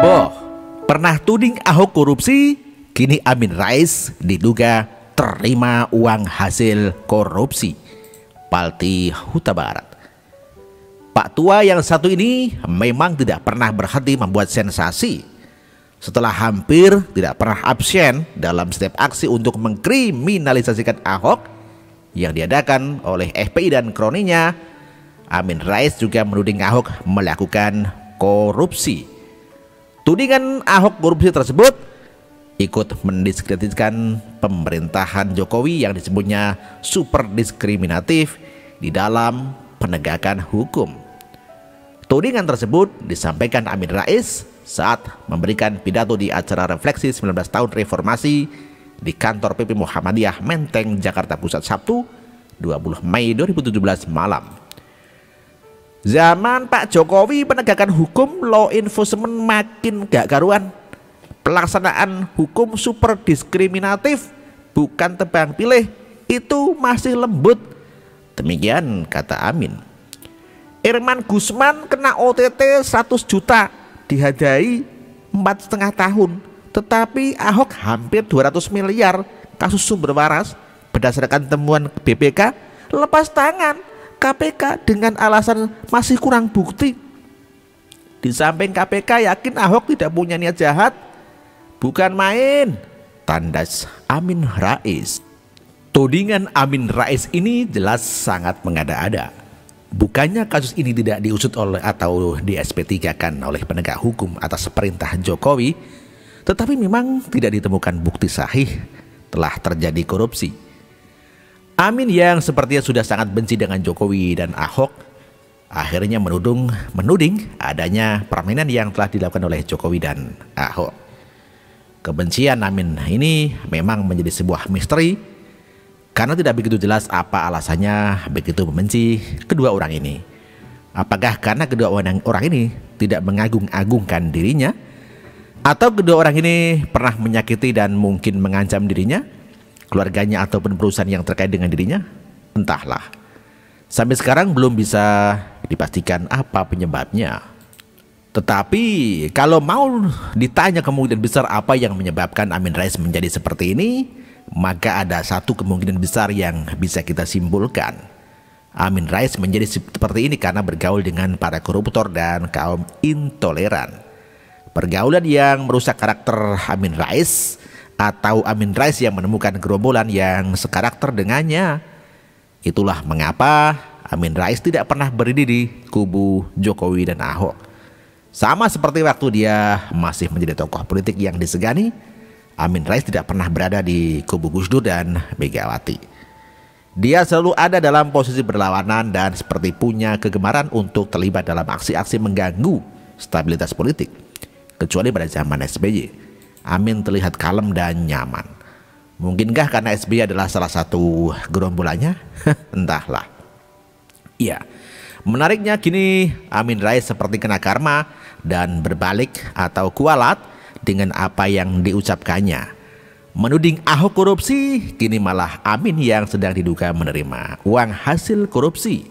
Boh, pernah tuding Ahok korupsi, kini Amin Rais diduga terima uang hasil korupsi. Palti Huta Barat. Pak tua yang satu ini memang tidak pernah berhenti membuat sensasi. Setelah hampir tidak pernah absen dalam setiap aksi untuk mengkriminalisasikan Ahok yang diadakan oleh FPI dan kroninya, Amin Rais juga menuding Ahok melakukan korupsi. Tudingan Ahok korupsi tersebut ikut mendiskreditkan pemerintahan Jokowi yang disebutnya super diskriminatif di dalam penegakan hukum. Tudingan tersebut disampaikan Amin Rais saat memberikan pidato di acara refleksi 19 tahun reformasi di kantor PP Muhammadiyah Menteng, Jakarta Pusat, Sabtu 20 Mei 2017 malam. Zaman Pak Jokowi penegakan hukum law enforcement makin gak karuan. Pelaksanaan hukum super diskriminatif bukan tebang pilih, itu masih lembut. Demikian kata Amin. Irman Gusman kena OTT 100 juta, dihadai 4,5 tahun. Tetapi Ahok hampir 200 miliar kasus sumber waras. Berdasarkan temuan BPK, lepas tangan KPK dengan alasan masih kurang bukti. Di samping KPK yakin Ahok tidak punya niat jahat, bukan main, tandas Amin Rais. Tudingan Amin Rais ini jelas sangat mengada-ada. Bukannya kasus ini tidak diusut oleh atau di SP3-kan oleh penegak hukum atas perintah Jokowi, tetapi memang tidak ditemukan bukti sahih telah terjadi korupsi. Amin yang sepertinya sudah sangat benci dengan Jokowi dan Ahok akhirnya menuding adanya permainan yang telah dilakukan oleh Jokowi dan Ahok. Kebencian Amin ini memang menjadi sebuah misteri karena tidak begitu jelas apa alasannya begitu membenci kedua orang ini. Apakah karena kedua orang ini tidak mengagung-agungkan dirinya, atau kedua orang ini pernah menyakiti dan mungkin mengancam dirinya, keluarganya ataupun perusahaan yang terkait dengan dirinya? Entahlah. Sampai sekarang belum bisa dipastikan apa penyebabnya. Tetapi kalau mau ditanya kemungkinan besar apa yang menyebabkan Amin Rais menjadi seperti ini, maka ada satu kemungkinan besar yang bisa kita simpulkan. Amin Rais menjadi seperti ini karena bergaul dengan para koruptor dan kaum intoleran. Pergaulan yang merusak karakter Amin Rais, atau Amin Rais yang menemukan gerombolan yang sekarakter dengannya. Itulah mengapa Amin Rais tidak pernah berdiri di kubu Jokowi dan Ahok. Sama seperti waktu dia masih menjadi tokoh politik yang disegani, Amin Rais tidak pernah berada di kubu Gus Dur dan Megawati. Dia selalu ada dalam posisi berlawanan dan seperti punya kegemaran untuk terlibat dalam aksi-aksi mengganggu stabilitas politik. Kecuali pada zaman SBY. Amin terlihat kalem dan nyaman. Mungkinkah karena SBY adalah salah satu gerombolannya? Entahlah. Iya, menariknya kini Amin Rais seperti kena karma dan berbalik atau kualat dengan apa yang diucapkannya. Menuding Ahok korupsi, kini malah Amin yang sedang diduga menerima uang hasil korupsi.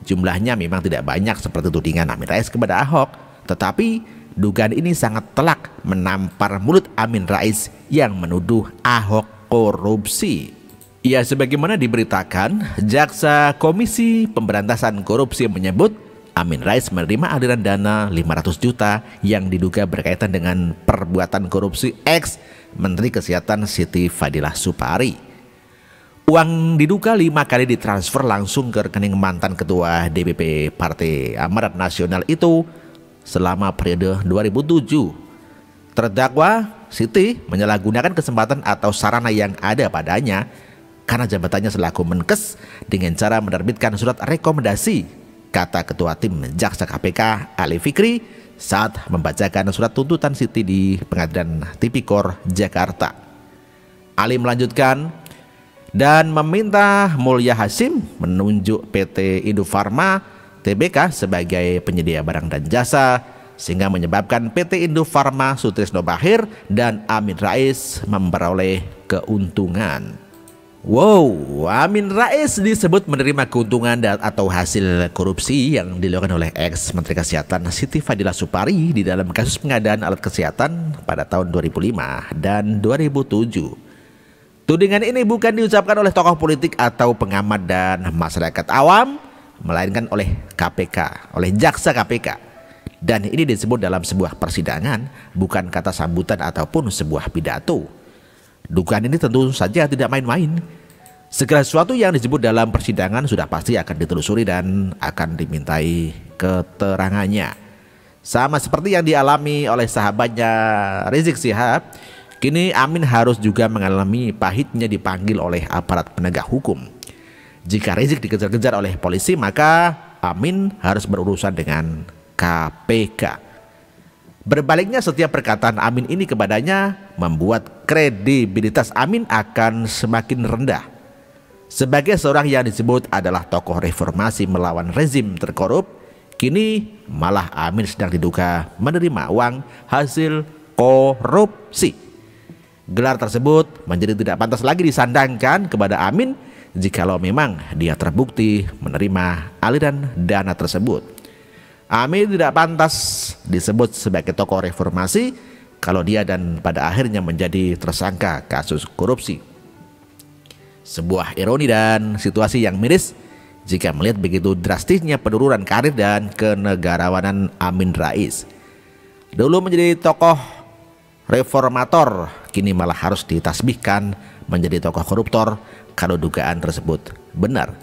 Jumlahnya memang tidak banyak seperti tudingan Amin Rais kepada Ahok, tetapi dugaan ini sangat telak menampar mulut Amin Rais yang menuduh Ahok korupsi. Ya, sebagaimana diberitakan, Jaksa Komisi Pemberantasan Korupsi menyebut Amin Rais menerima aliran dana 500 juta yang diduga berkaitan dengan perbuatan korupsi ex Menteri Kesehatan Siti Fadilah Supari. Uang diduga 5 kali ditransfer langsung ke rekening mantan Ketua DPP Partai Amanat Nasional itu selama periode 2007. Terdakwa Siti menyalahgunakan kesempatan atau sarana yang ada padanya karena jabatannya selaku Menkes dengan cara menerbitkan surat rekomendasi, kata Ketua Tim Jaksa KPK Ali Fikri saat membacakan surat tuntutan Siti di Pengadilan Tipikor Jakarta. Ali melanjutkan dan meminta Mulya Hasim menunjuk PT Indofarma Tbk sebagai penyedia barang dan jasa, sehingga menyebabkan PT Indofarma Sutrisno Bahir dan Amin Rais memperoleh keuntungan. Wow, Amin Rais disebut menerima keuntungan atau hasil korupsi yang dilakukan oleh ex-Menteri Kesehatan Siti Fadila Supari di dalam kasus pengadaan alat kesehatan pada tahun 2005 dan 2007. Tudingan ini bukan diucapkan oleh tokoh politik atau pengamat dan masyarakat awam, melainkan oleh KPK, oleh jaksa KPK. Dan ini disebut dalam sebuah persidangan, bukan kata sambutan ataupun sebuah pidato. Dugaan ini tentu saja tidak main-main. Segala sesuatu yang disebut dalam persidangan sudah pasti akan ditelusuri dan akan dimintai keterangannya. Sama seperti yang dialami oleh sahabatnya Rizik Syihab, kini Amin harus juga mengalami pahitnya dipanggil oleh aparat penegak hukum. Jika Rizik dikejar-kejar oleh polisi, maka Amin harus berurusan dengan KPK. Berbaliknya, setiap perkataan Amin ini kepadanya membuat kredibilitas Amin akan semakin rendah. Sebagai seorang yang disebut adalah tokoh reformasi melawan rezim terkorup, kini malah Amin sedang diduga menerima uang hasil korupsi. Gelar tersebut menjadi tidak pantas lagi disandangkan kepada Amin jikalau memang dia terbukti menerima aliran dana tersebut. Amin tidak pantas disebut sebagai tokoh reformasi kalau dia dan pada akhirnya menjadi tersangka kasus korupsi. Sebuah ironi dan situasi yang miris jika melihat begitu drastisnya penurunan karir dan kenegarawanan Amin Rais. Dulu menjadi tokoh reformator, kini malah harus ditasbihkan menjadi tokoh koruptor kalau dugaan tersebut benar.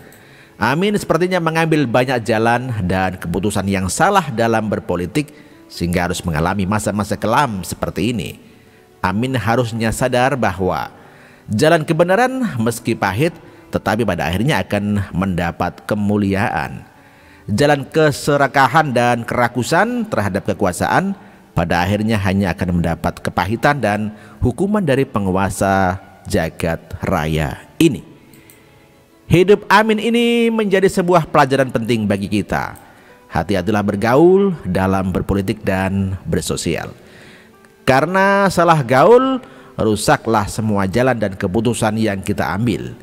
Amin sepertinya mengambil banyak jalan dan keputusan yang salah dalam berpolitik sehingga harus mengalami masa-masa kelam seperti ini. Amin harusnya sadar bahwa jalan kebenaran meski pahit tetapi pada akhirnya akan mendapat kemuliaan. Jalan keserakahan dan kerakusan terhadap kekuasaan pada akhirnya hanya akan mendapat kepahitan dan hukuman dari penguasa jagat raya ini. Hidup Amin ini menjadi sebuah pelajaran penting bagi kita. Hati-hatilah bergaul dalam berpolitik dan bersosial. Karena salah gaul, rusaklah semua jalan dan keputusan yang kita ambil.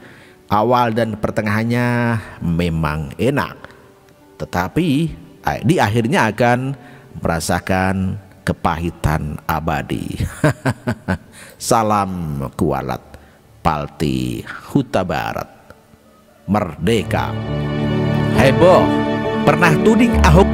Awal dan pertengahannya memang enak, tetapi di akhirnya akan merasakan kepahitan abadi. Salam Kualat, Palti Huta Barat. Merdeka. Heboh, pernah tuding Ahok